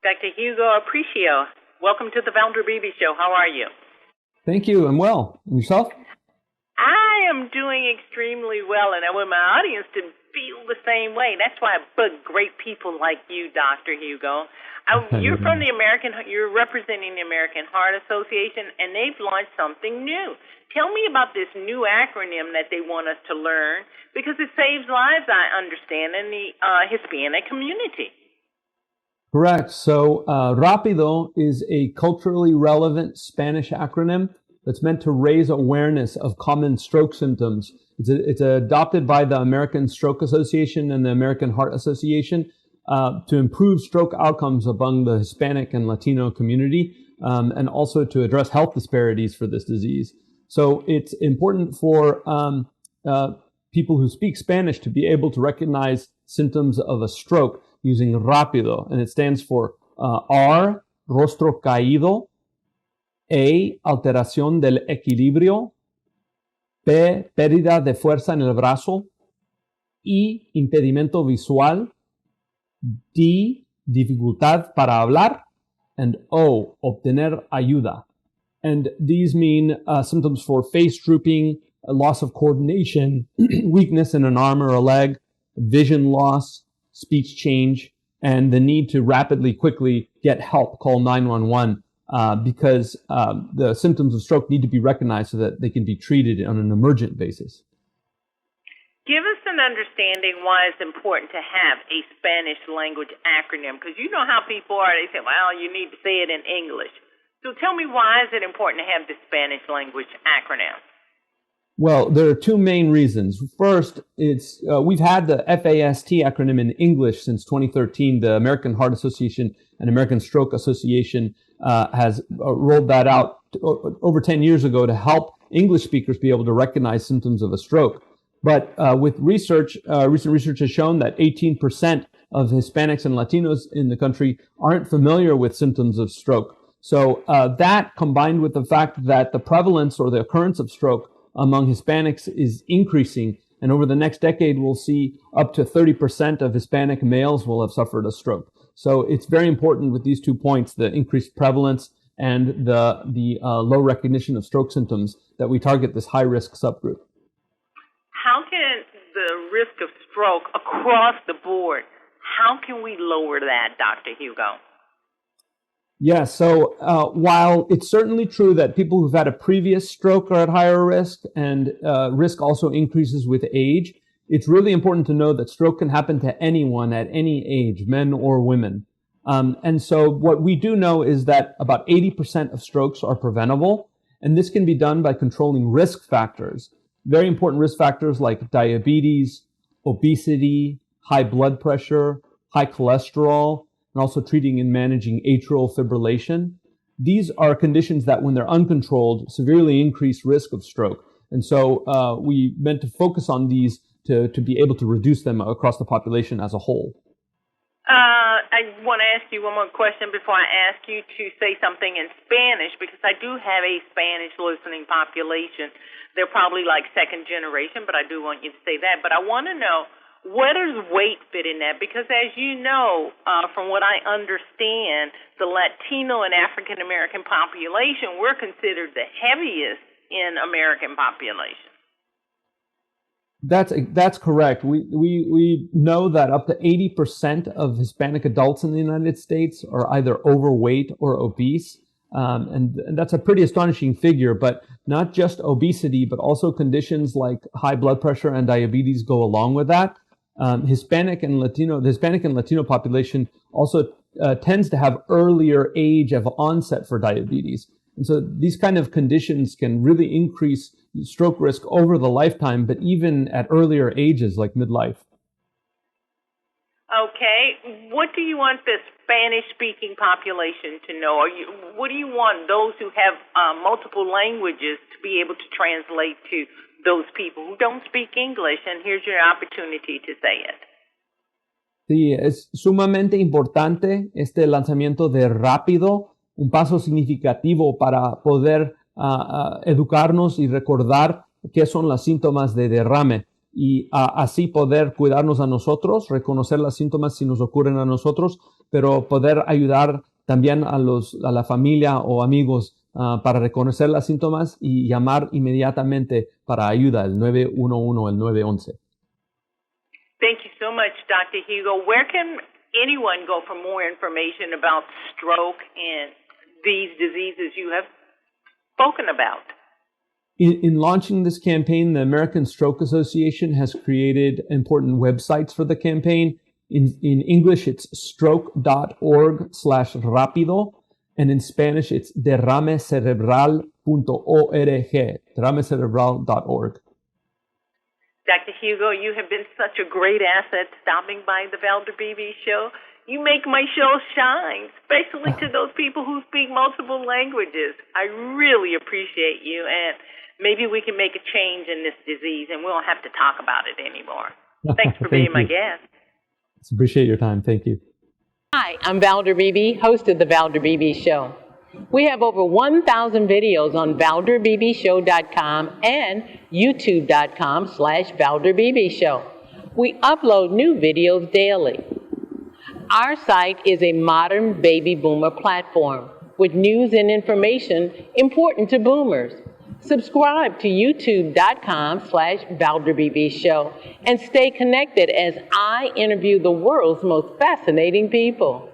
Dr. Hugo Aparicio, welcome to the Valder Beebe Show. How are you? Thank you. I'm well. And yourself? I am doing extremely well, and I want my audience to feel the same way. That's why I book great people like you, Dr. Hugo. You're you're representing the American Heart Association, and they've launched something new. Tell me about this new acronym that they want us to learn, because it saves lives, I understand, in the Hispanic community. Correct. So Rápido is a culturally relevant Spanish acronym that's meant to raise awareness of common stroke symptoms. It's adopted by the American Stroke Association and the American Heart Association to improve stroke outcomes among the Hispanic and Latino community, and also to address health disparities for this disease. So it's important for people who speak Spanish to be able to recognize symptoms of a stroke using Rápido, and it stands for R, rostro caído, A, alteración del equilibrio, P, pérdida de fuerza en el brazo, I, impedimento visual, D, dificultad para hablar, and O, obtener ayuda. And these mean symptoms for face drooping, loss of coordination, weakness in an arm or a leg, vision loss, speech change, and the need to quickly get help, call 911, because the symptoms of stroke need to be recognized so that they can be treated on an emergent basis. Give us an understanding why it's important to have a Spanish language acronym, because you know how people are. They say, well, you need to say it in English. So tell me, why is it important to have the Spanish language acronym? Well, there are two main reasons. First, we've had the FAST acronym in English since 2013. The American Heart Association and American Stroke Association has rolled that out over 10 years ago to help English speakers be able to recognize symptoms of a stroke. But with research, recent research has shown that 18% of Hispanics and Latinos in the country aren't familiar with symptoms of stroke. So that, combined with the fact that the prevalence or the occurrence of stroke among Hispanics is increasing, and over the next decade we'll see up to 30% of Hispanic males will have suffered a stroke. So it's very important with these 2 points, the increased prevalence and the low recognition of stroke symptoms, that we target this high-risk subgroup. How can the risk of stroke across the board, how can we lower that, Dr. Hugo? Yeah, so while it's certainly true that people who've had a previous stroke are at higher risk, and risk also increases with age, it's really important to know that stroke can happen to anyone at any age, men or women. And so what we do know is that about 80% of strokes are preventable, and this can be done by controlling risk factors. Very important risk factors like diabetes, obesity, high blood pressure, high cholesterol, and also treating and managing atrial fibrillation. These are conditions that, when they're uncontrolled, severely increase risk of stroke. And so we meant to focus on these to be able to reduce them across the population as a whole. I want to ask you one more question before I ask you to say something in Spanish, because I do have a Spanish listening population. They're probably like second generation, but I do want you to say that. But I want to know, where does weight fit in that? Because as you know, from what I understand, the Latino and African American population, we're considered the heaviest in American population. That's correct. We know that up to 80% of Hispanic adults in the United States are either overweight or obese. And that's a pretty astonishing figure, but not just obesity, but also conditions like high blood pressure and diabetes go along with that. The Hispanic and Latino population also tends to have earlier age of onset for diabetes. And so these kind of conditions can really increase stroke risk over the lifetime, but even at earlier ages like midlife. Okay. What do you want the Spanish-speaking population to know? What do you want those who have multiple languages to be able to translate to those people who don't speak English? And here's your opportunity to say it. Sí, es sumamente importante este lanzamiento de Rápido, un paso significativo para poder educarnos y recordar qué son los síntomas de derrame, y así poder cuidarnos a nosotros, reconocer los síntomas si nos ocurren a nosotros, pero poder ayudar también a la familia o amigos para reconocer los síntomas y llamar inmediatamente para ayuda, el 911, el 911. Thank you so much, Dr. Hugo. Where can anyone go for more information about stroke and these diseases you have spoken about? In launching this campaign, the American Stroke Association has created important websites for the campaign. In English, it's stroke.org/rápido, and in Spanish, it's derramecerebral.org, derramecerebral.org. Dr. Hugo, you have been such a great asset stopping by the Valder Beebe Show. You make my show shine, especially to those people who speak multiple languages. I really appreciate you, and maybe we can make a change in this disease, and we won't have to talk about it anymore. Thanks for being my guest. Appreciate your time. Thank you. Hi, I'm Valder Beebe, host of The Valder Beebe Show. We have over 1,000 videos on ValderBeebeShow.com and YouTube.com/ValderBeebeShow. We upload new videos daily. Our site is a modern baby boomer platform with news and information important to boomers. Subscribe to YouTube.com/ValderBeebeShow and stay connected as I interview the world's most fascinating people.